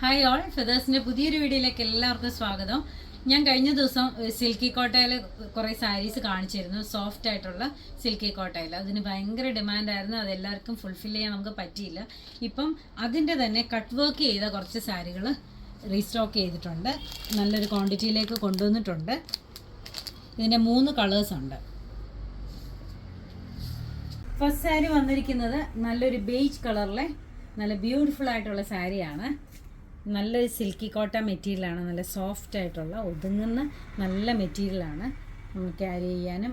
Hi all, ഫെദേഴ്സിൻ്റെ പുതിയൊരു വീഡിയോയിലേക്ക് എല്ലാവർക്കും സ്വാഗതം. ഞാൻ കഴിഞ്ഞ ദിവസം സിൽക്കി കോട്ടയിൽ കുറേ സാരീസ് കാണിച്ചിരുന്നു. സോഫ്റ്റ് ആയിട്ടുള്ള സിൽക്കി കോട്ടയിൽ അതിന് ഭയങ്കര ഡിമാൻഡായിരുന്നു. അതെല്ലാവർക്കും ഫുൾഫിൽ ചെയ്യാൻ നമുക്ക് പറ്റിയില്ല. ഇപ്പം അതിൻ്റെ തന്നെ കട്ട് വർക്ക് ചെയ്ത കുറച്ച് സാരികൾ റീസ്റ്റോക്ക് ചെയ്തിട്ടുണ്ട്. നല്ലൊരു ക്വാണ്ടിറ്റിയിലേക്ക് കൊണ്ടുവന്നിട്ടുണ്ട്. ഇതിൻ്റെ 3 കളേഴ്സ് ഉണ്ട്. ഫസ്റ്റ് സാരി വന്നിരിക്കുന്നത് നല്ലൊരു ബേജ് കളറിലെ നല്ല ബ്യൂട്ടിഫുൾ ആയിട്ടുള്ള സാരിയാണ്. നല്ലൊരു സിൽക്കി കോട്ട മെറ്റീരിയലാണ്. നല്ല സോഫ്റ്റ് ആയിട്ടുള്ള ഒതുങ്ങുന്ന നല്ല മെറ്റീരിയലാണ്. നമ്മൾ ക്യാരി ചെയ്യാനും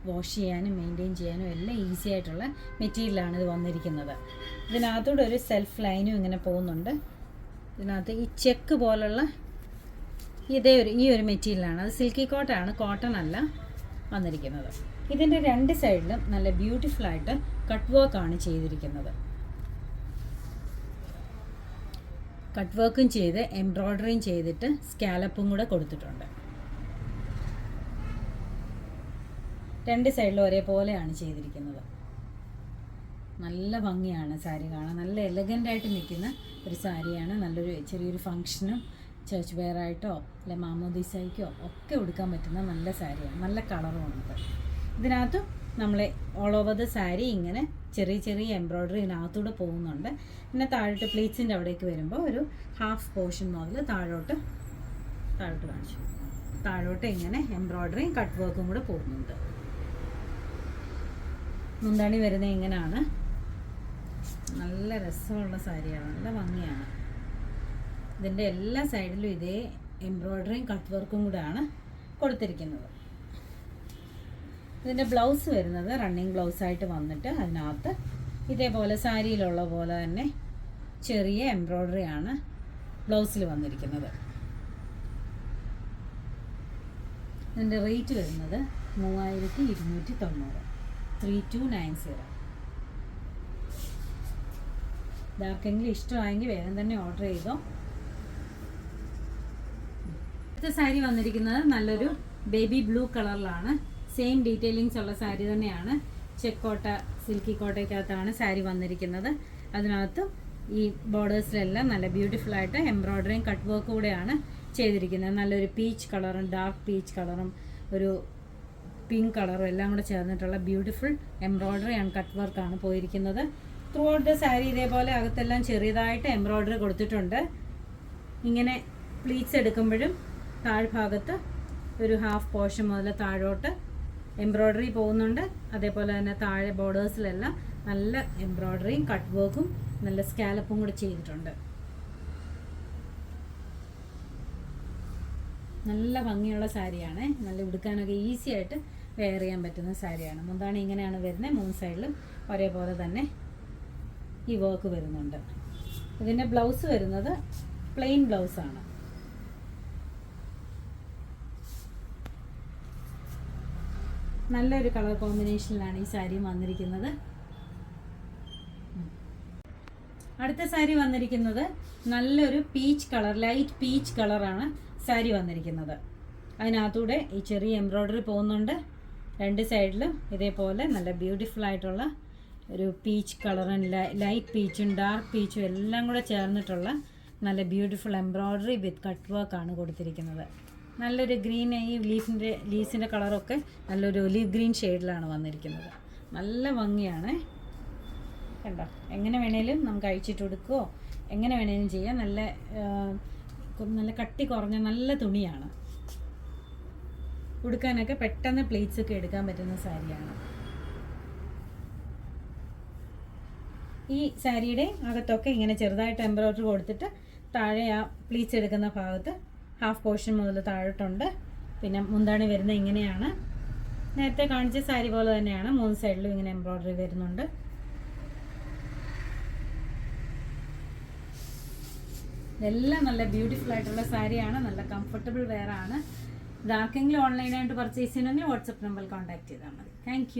വാഷ് ചെയ്യാനും മെയിൻറ്റെയിൻ ചെയ്യാനും എല്ലാം ഈസി ആയിട്ടുള്ള മെറ്റീരിയലാണ് ഇത് വന്നിരിക്കുന്നത്. ഇതിനകത്തൂടെ ഒരു സെൽഫ് ലൈനും ഇങ്ങനെ പോകുന്നുണ്ട്. ഇതിനകത്ത് ഈ ചെക്ക് പോലുള്ള ഈ ഒരു മെറ്റീരിയലാണ്. അത് സിൽക്കി കോട്ടയാണ്, കോട്ടൺ അല്ല വന്നിരിക്കുന്നത്. ഇതിൻ്റെ 2 സൈഡിലും നല്ല ബ്യൂട്ടിഫുള്ളായിട്ട് കട്ട് വർക്കാണ് ചെയ്തിരിക്കുന്നത്. കട്ട് വർക്കും ചെയ്ത് എംബ്രോയ്ഡറിയും ചെയ്തിട്ട് സ്കാലപ്പും കൂടെ കൊടുത്തിട്ടുണ്ട്. 2 സൈഡിലും ഒരേപോലെയാണ് ചെയ്തിരിക്കുന്നത്. നല്ല ഭംഗിയാണ് സാരി കാണാൻ. നല്ല എലഗൻ്റായിട്ട് നിൽക്കുന്ന ഒരു സാരിയാണ്. നല്ലൊരു ചെറിയൊരു ഫങ്ഷനും ചർച്ച് വെയറായിട്ടോ അല്ലെ മാമോദീസായിക്കോ ഒക്കെ ഉടുക്കാൻ പറ്റുന്ന നല്ല സാരിയാണ്. നല്ല കളറുമുണ്ട്. ഇതിനകത്ത് നമ്മൾ ഓൾ ഓവർ ദ സാരി ഇങ്ങനെ ചെറിയ ചെറിയ എംബ്രോയ്ഡറി ഇതിനകത്തൂടെ പോകുന്നുണ്ട്. പിന്നെ താഴോട്ട് പ്ലീറ്റ്സിൻ്റെ അവിടേക്ക് വരുമ്പോൾ ഒരു ഹാഫ് പോർഷൻ മുതൽ താഴോട്ട് കാണിച്ചു. താഴോട്ട് ഇങ്ങനെ എംബ്രോയ്ഡറിയും കട്ട് വർക്കും കൂടെ പോകുന്നുണ്ട്. മുന്താണി വരുന്നത് ഇങ്ങനെയാണ്. നല്ല രസമുള്ള സാരിയാണ്, നല്ല ഭംഗിയാണ്. ഇതിൻ്റെ എല്ലാ സൈഡിലും ഇതേ എംബ്രോയ്ഡറിയും കട്ട് വർക്കും കൂടെയാണ് കൊടുത്തിരിക്കുന്നത്. ഇതിൻ്റെ ബ്ലൗസ് വരുന്നത് റണ്ണിങ് ബ്ലൗസായിട്ട് വന്നിട്ട് അതിനകത്ത് ഇതേപോലെ സാരിയിലുള്ള പോലെ തന്നെ ചെറിയ എംബ്രോയ്ഡറി ആണ് ബ്ലൗസിൽ വന്നിരിക്കുന്നത്. ഇതിൻ്റെ റേറ്റ് വരുന്നത് 3290, 3290. ഇതാർക്കെങ്കിലും ഇഷ്ടമായെങ്കിൽ വേഗം തന്നെ ഓർഡർ ചെയ്തോ. അടുത്ത സാരി വന്നിരിക്കുന്നത് നല്ലൊരു ബേബി ബ്ലൂ കളറിലാണ്. സെയിം ഡീറ്റെയിലിങ്സ് ഉള്ള സാരി തന്നെയാണ്. ചെക്കോട്ട സിൽക്കി കോട്ടയ്ക്കകത്താണ് സാരി വന്നിരിക്കുന്നത്. അതിനകത്ത് ഈ ബോർഡേഴ്സിലെല്ലാം നല്ല ബ്യൂട്ടിഫുൾ ആയിട്ട് എംബ്രോയ്ഡറിയും കട്ട് വർക്കും കൂടെയാണ് ചെയ്തിരിക്കുന്നത്. നല്ലൊരു പീച്ച് കളറും ഡാർക്ക് പീച്ച് കളറും ഒരു പിങ്ക് കളറും എല്ലാം കൂടെ ചേർന്നിട്ടുള്ള ബ്യൂട്ടിഫുൾ എംബ്രോയ്ഡറി ആൻഡ് കട്ട് വർക്കാണ് പോയിരിക്കുന്നത്. ത്രൂ ഔട്ട് ദ സാരി ഇതേപോലെ അകത്തെല്ലാം ചെറിയതായിട്ട് എംബ്രോയ്ഡറി കൊടുത്തിട്ടുണ്ട്. ഇങ്ങനെ പ്ലീറ്റ്സ് എടുക്കുമ്പോഴും താഴ്ഭാഗത്ത് ഒരു ഹാഫ് പോർഷൻ മുതൽ താഴോട്ട് എംബ്രോയ്ഡറി പോകുന്നുണ്ട്. അതേപോലെ തന്നെ താഴെ ബോർഡേഴ്സിലെല്ലാം നല്ല എംബ്രോയ്ഡറിയും കട്ട് വർക്കും നല്ല സ്കാലപ്പും കൂടെ ചെയ്തിട്ടുണ്ട്. നല്ല ഭംഗിയുള്ള സാരിയാണ്. നല്ല ഉടുക്കാനൊക്കെ ഈസി ആയിട്ട് വെയർ ചെയ്യാൻ പറ്റുന്ന സാരിയാണ്. മുന്താണി ഇങ്ങനെയാണ് വരുന്നത്. 3 സൈഡിലും ഒരേപോലെ തന്നെ ഈ വർക്ക് വരുന്നുണ്ട്. ഇതിൻ്റെ ബ്ലൗസ് വരുന്നത് പ്ലെയിൻ ബ്ലൗസാണ്. നല്ലൊരു കളർ കോമ്പിനേഷനിലാണ് ഈ സാരി വന്നിരിക്കുന്നത്. അടുത്ത സാരി വന്നിരിക്കുന്നത് നല്ലൊരു പീച്ച് കളർ, ലൈറ്റ് പീച്ച് കളറാണ് സാരി വന്നിരിക്കുന്നത്. അതിനകത്തൂടെ ഈ ചെറിയ എംബ്രോയ്ഡറി പോകുന്നുണ്ട്. 2 സൈഡിലും ഇതേപോലെ നല്ല ബ്യൂട്ടിഫുൾ ആയിട്ടുള്ള ഒരു പീച്ച് കളറും ലൈറ്റ് പീച്ചും ഡാർക്ക് പീച്ചും എല്ലാം കൂടെ ചേർന്നിട്ടുള്ള നല്ല ബ്യൂട്ടിഫുൾ എംബ്രോയ്ഡറി വിത്ത് കട്ട് വർക്കാണ് കൊടുത്തിരിക്കുന്നത്. നല്ലൊരു ഗ്രീൻ, ഈ ലീവ്സിൻ്റെ കളറൊക്കെ നല്ലൊരു ഒലിവ് ഗ്രീൻ ഷെയ്ഡിലാണ് വന്നിരിക്കുന്നത്. നല്ല ഭംഗിയാണ്. കണ്ടോ, എങ്ങനെ വേണേലും നമുക്ക് അഴിച്ചിട്ട് കൊടുക്കുകയോ എങ്ങനെ വേണേലും ചെയ്യാം. നല്ല കട്ടി കുറഞ്ഞ നല്ല തുണിയാണ്. ഉടുക്കാനൊക്കെ പെട്ടെന്ന് പ്ലേറ്റ്സ് ഒക്കെ എടുക്കാൻ പറ്റുന്ന സാരിയാണ്. ഈ സാരിയുടെ അകത്തൊക്കെ ഇങ്ങനെ ചെറുതായിട്ട് എംബ്രോയ്ഡറി കൊടുത്തിട്ട് താഴെ ആ പ്ലീറ്റ്സ് എടുക്കുന്ന ഭാഗത്ത് ഹാഫ് പോർഷൻ മുതൽ താഴോട്ടുണ്ട്. പിന്നെ മുന്താണി വരുന്നത് ഇങ്ങനെയാണ്. നേരത്തെ കാണിച്ച സാരി പോലെ തന്നെയാണ്. 3 സൈഡിലും ഇങ്ങനെ എംബ്രോയ്ഡറി വരുന്നുണ്ട്. ഇതെല്ലാം നല്ല ബ്യൂട്ടിഫുൾ ആയിട്ടുള്ള സാരിയാണ്. നല്ല കംഫർട്ടബിൾ വെയർ ആണ്. ഇതാർക്കെങ്കിലും ഓൺലൈനായിട്ട് പർച്ചേസ് ചെയ്യണമെങ്കിൽ വാട്സപ്പ് നമ്പറിൽ കോൺടാക്ട് ചെയ്താൽ മതി. താങ്ക്